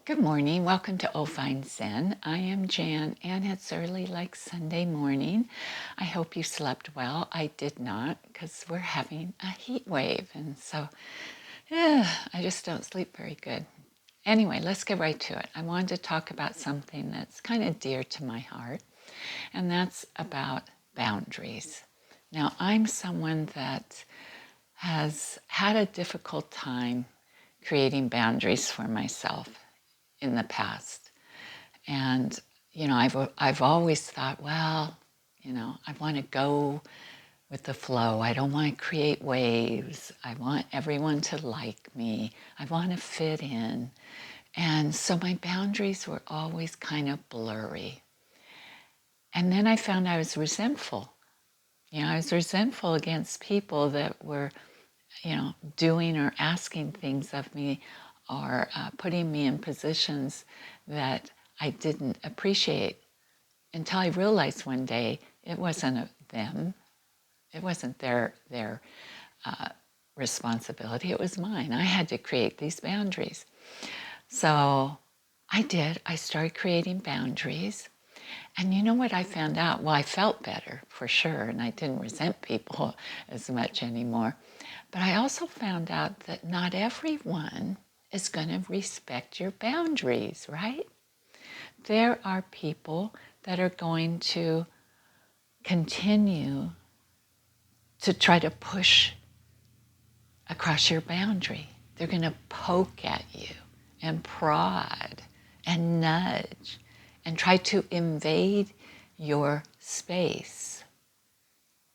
Good morning. Welcome to Oh Fine Zen. I am Jan, and it's early like Sunday morning. I hope you slept well. I did not because we're having a heat wave, and so I just don't sleep very good. Anyway, let's get right to it. I wanted to talk about something that's kind of dear to my heart, and that's about boundaries. Now, I'm someone that has had a difficult time creating boundaries for myself in the past. And, I've always thought, well, I want to go with the flow. I don't want to create waves. I want everyone to like me. I want to fit in. And so my boundaries were always kind of blurry. And then I found I was resentful. I was resentful against people that were, doing or asking things of me or putting me in positions that I didn't appreciate until I realized one day it wasn't them. It wasn't their responsibility. It was mine. I had to create these boundaries. So I did. I started creating boundaries. And you know what I found out? Well, I felt better for sure, and I didn't resent people as much anymore. But I also found out that not everyone is going to respect your boundaries, right? There are people that are going to continue to try to push across your boundary. They're going to poke at you and prod and nudge and try to invade your space.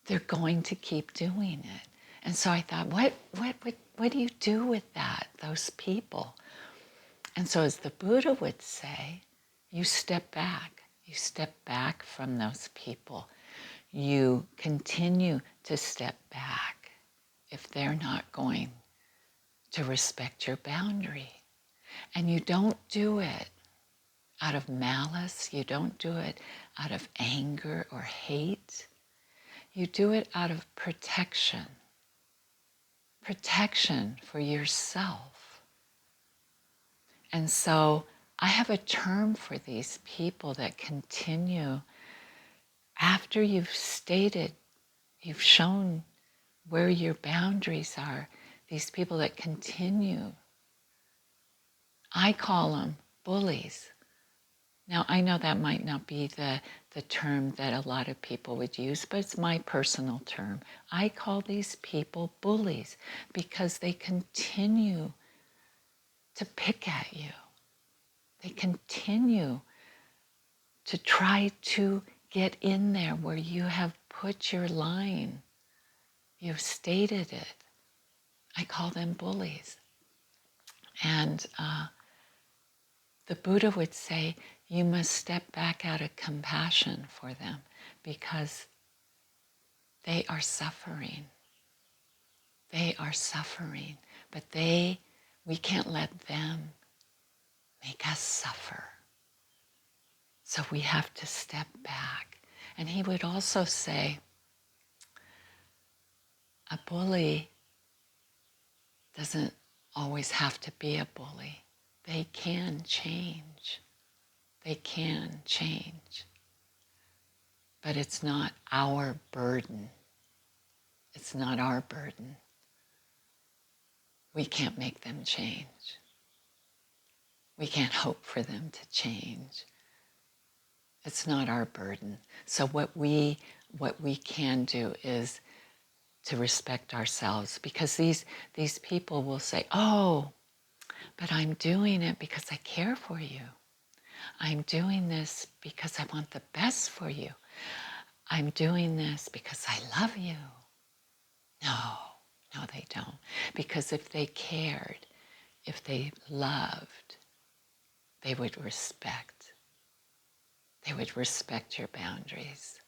They're going to keep doing it. And so I thought, what do you do with that, those people? And so as the Buddha would say, you step back. You step back from those people. You continue to step back if they're not going to respect your boundary. And you don't do it out of malice. You don't do it out of anger or hate. You do it out of protection. Protection for yourself. And so I have a term for these people that continue after you've stated, you've shown where your boundaries are, these people that continue. I call them bullies. Now, I know that might not be the term that a lot of people would use, but it's my personal term. I call these people bullies because they continue to pick at you. They continue to try to get in there where you have put your line. You've stated it. I call them bullies. And the Buddha would say, you must step back out of compassion for them because they are suffering. They are suffering, but we can't let them make us suffer. So we have to step back. And he would also say, a bully doesn't always have to be a bully. They can change. They can change. But it's not our burden. It's not our burden. We can't make them change. We can't hope for them to change. It's not our burden. So what we can do is to respect ourselves, because these people will say, oh, but I'm doing it because I care for you. I'm doing this because I want the best for you. I'm doing this because I love you. No, they don't. Because if they cared, if they loved, they would respect. They would respect your boundaries.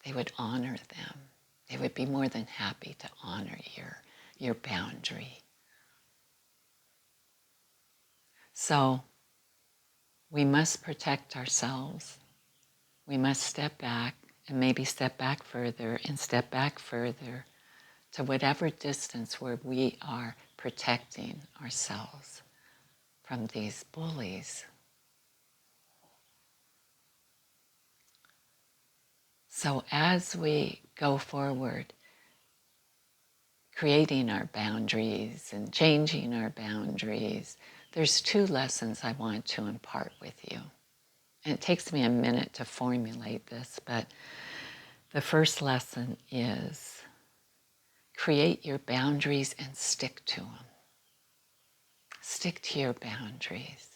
They would honor them. They would be more than happy to honor your boundary. So we must protect ourselves. We must step back and maybe step back further and step back further to whatever distance where we are protecting ourselves. from these bullies. So as we go forward, creating our boundaries and changing our boundaries, there's two lessons I want to impart with you. And it takes me a minute to formulate this, but the first lesson is create your boundaries and stick to them. Stick to your boundaries.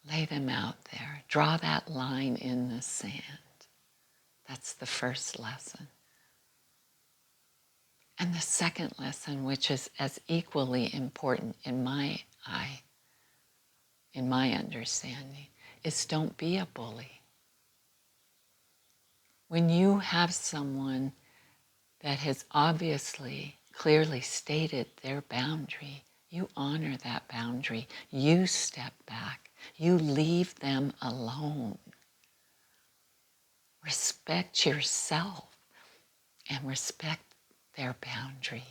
Lay them out there. Draw that line in the sand. That's the first lesson. And the second lesson, which is as equally important in my eye, in my understanding, is don't be a bully. When you have someone that has obviously, clearly stated their boundary, you honor that boundary. You step back. You leave them alone. Respect yourself and respect their boundary.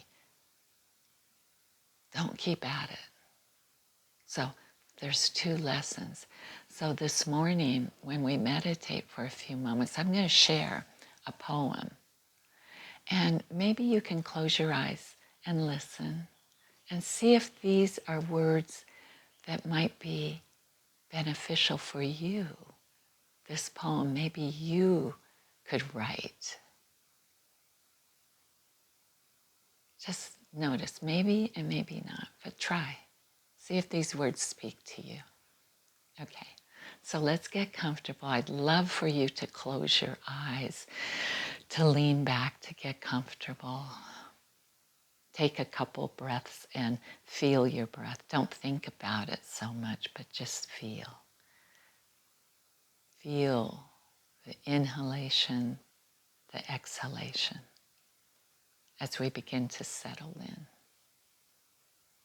Don't keep at it. So there's two lessons. So this morning, when we meditate for a few moments, I'm going to share a poem. And maybe you can close your eyes and listen and see if these are words that might be beneficial for you. This poem, maybe you could write. Just notice, maybe and maybe not, but try. See if these words speak to you. Okay, so let's get comfortable. I'd love for you to close your eyes, to lean back, to get comfortable. Take a couple breaths and feel your breath. Don't think about it so much, but just feel. Feel the inhalation, the exhalation as we begin to settle in.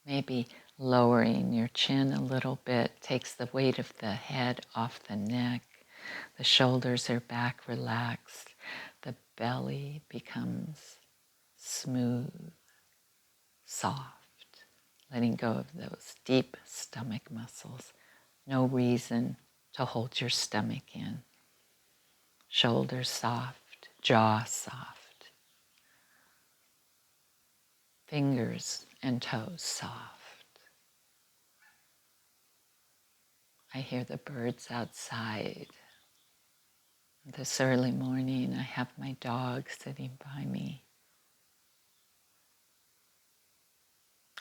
Maybe lowering your chin a little bit takes the weight of the head off the neck. The shoulders are back, relaxed. The belly becomes smooth, soft, letting go of those deep stomach muscles. No reason to hold your stomach in. Shoulders soft, jaw soft. Fingers and toes soft. I hear the birds outside. This early morning, I have my dog sitting by me.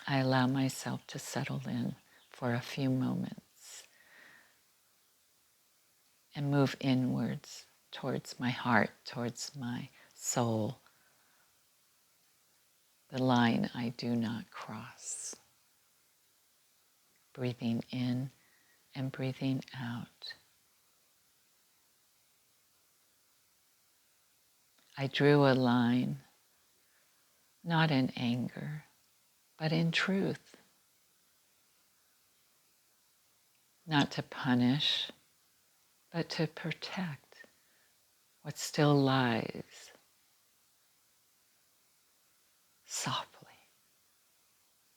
I allow myself to settle in for a few moments and move inwards towards my heart, towards my soul, the line I do not cross. Breathing in and breathing out. I drew a line, not in anger, but in truth. Not to punish, but to protect what still lies softly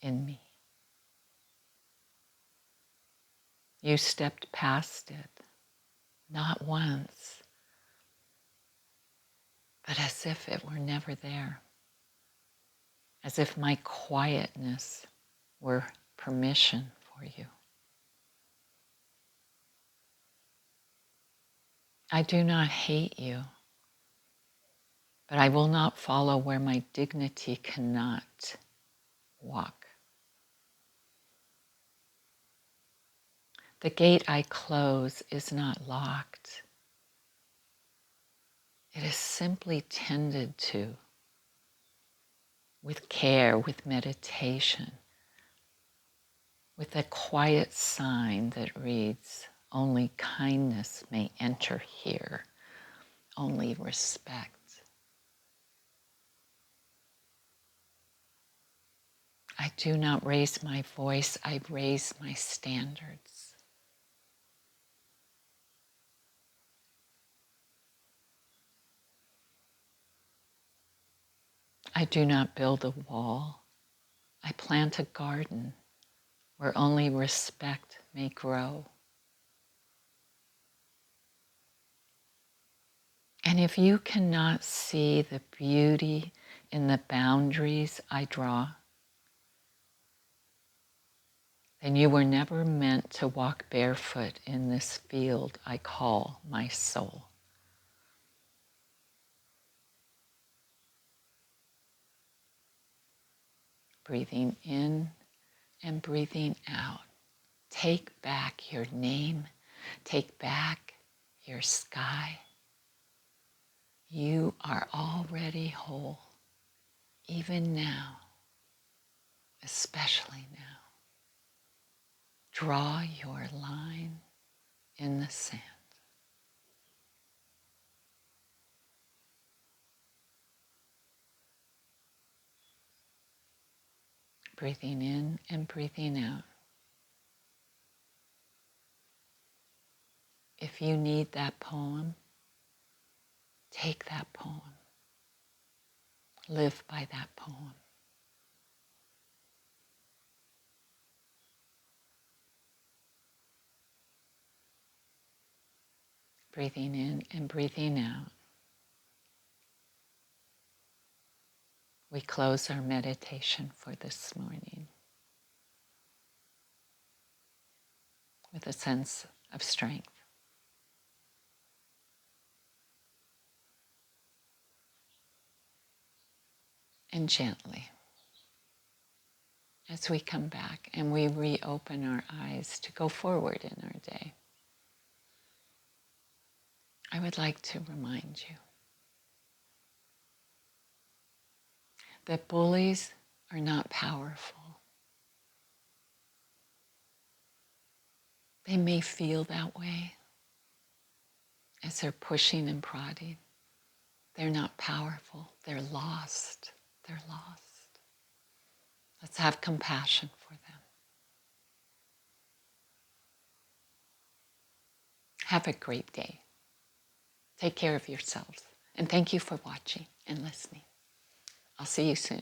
in me. You stepped past it, not once, but as if it were never there, as if my quietness were permission for you. I do not hate you, but I will not follow where my dignity cannot walk. The gate I close is not locked. It is simply tended to with care, with meditation, with a quiet sign that reads, only kindness may enter here, only respect. I do not raise my voice, I raise my standards. I do not build a wall, I plant a garden where only respect may grow. And if you cannot see the beauty in the boundaries I draw, then you were never meant to walk barefoot in this field I call my soul. Breathing in and breathing out. Take back your name. Take back your sky. You are already whole, even now, especially now. Draw your line in the sand. Breathing in and breathing out. If you need that poem, take that poem. Live by that poem. Breathing in and breathing out. We close our meditation for this morning with a sense of strength. And gently, as we come back and we reopen our eyes to go forward in our day, I would like to remind you that bullies are not powerful. They may feel that way as they're pushing and prodding. They're not powerful. They're lost. They're lost. Let's have compassion for them. Have a great day. Take care of yourselves. And thank you for watching and listening. I'll see you soon.